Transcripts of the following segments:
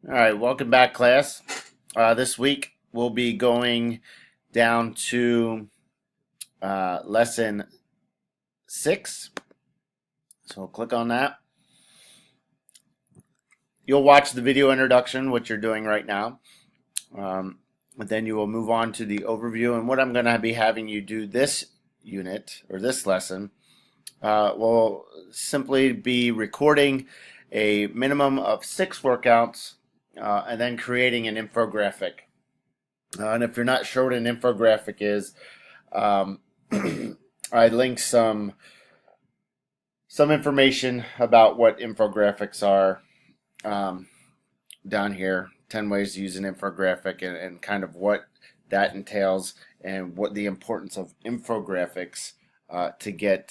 All right, welcome back, class. This week we'll be going down to lesson 6. So click on that. You'll watch the video introduction, which you're doing right now. But then you will move on to the overview. And what I'm going to be having you do this unit or this lesson will simply be recording a minimum of 6 workouts and then creating an infographic. And if you're not sure what an infographic is, I linked some information about what infographics are down here. 10 ways to use an infographic and kind of what that entails and what the importance of infographics to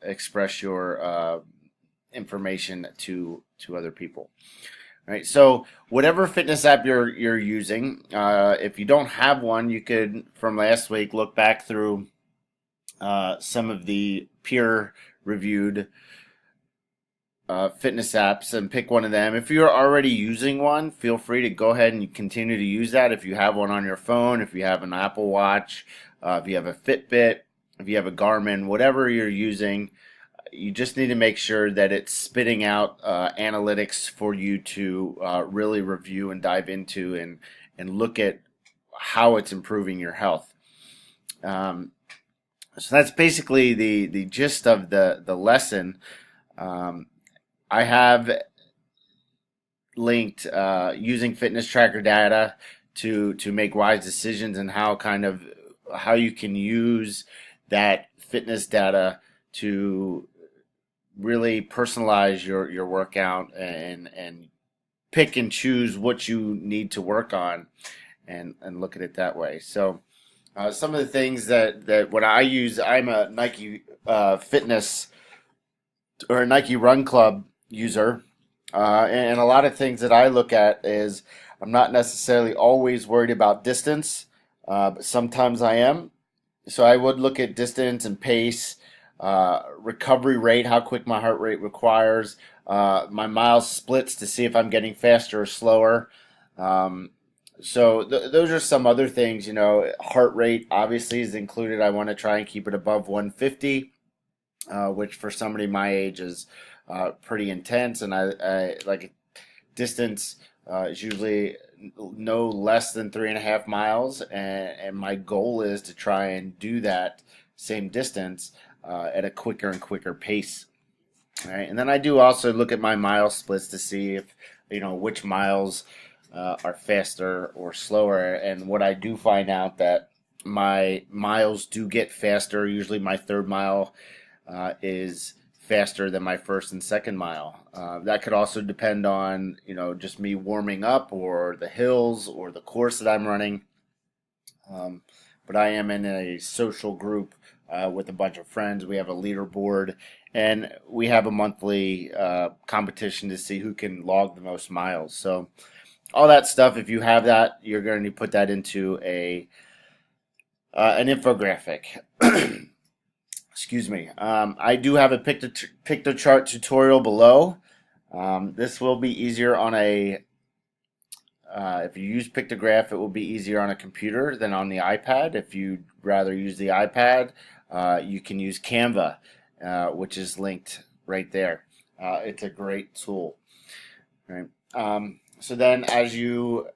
express your information to other people. Right. So whatever fitness app you're using, if you don't have one, you could from last week look back through some of the peer reviewed fitness apps and pick one of them. If you're already using one, feel free to go ahead and continue to use that. If you have one on your phone, if you have an Apple Watch, if you have a Fitbit, if you have a Garmin, whatever you're using, you just need to make sure that it's spitting out analytics for you to really review and dive into and look at how it's improving your health. So that's basically the gist of the lesson. I have linked using fitness tracker data to make wise decisions and how you can use that fitness data to really personalize your workout and pick and choose what you need to work on and look at it that way. So some of the things that when I use, I'm a Nike fitness or a Nike Run Club user, and a lot of things that I look at is I'm not necessarily always worried about distance, but sometimes I am. So I would look at distance and pace, recovery rate, how quick my heart rate requires, my miles splits to see if I'm getting faster or slower. Those are some other things. Heart rate obviously is included. I want to try and keep it above 150, which for somebody my age is pretty intense. And I like distance is usually no less than 3.5 miles, and my goal is to try and do that same distance at a quicker and quicker pace. All right, and then I do also look at my mile splits to see if which miles are faster or slower. And what I do find out that my miles do get faster. Usually, my third mile is faster than my first and second mile. That could also depend on just me warming up or the hills or the course that I'm running. But I am in a social group with a bunch of friends. We have a leaderboard, and we have a monthly competition to see who can log the most miles. So all that stuff, if you have that, you're going to put that into an infographic. Excuse me. I do have a pictochart tutorial below. This will be easier on if you use Pictograph, it will be easier on a computer than on the iPad. If you'd rather use the iPad, you can use Canva, which is linked right there. It's a great tool. Right. So then as you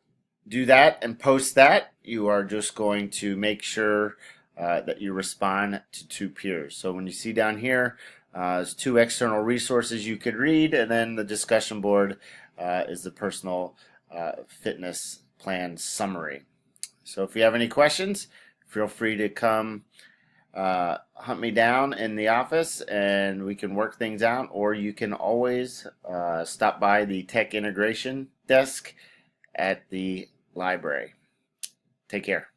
do that and post that, you are just going to make sure that you respond to 2 peers. So when you see down here, there's 2 external resources you could read, and then the discussion board is the personal fitness plan summary. So if you have any questions, feel free to come hunt me down in the office and we can work things out, or you can always stop by the tech integration desk at the library. Take care.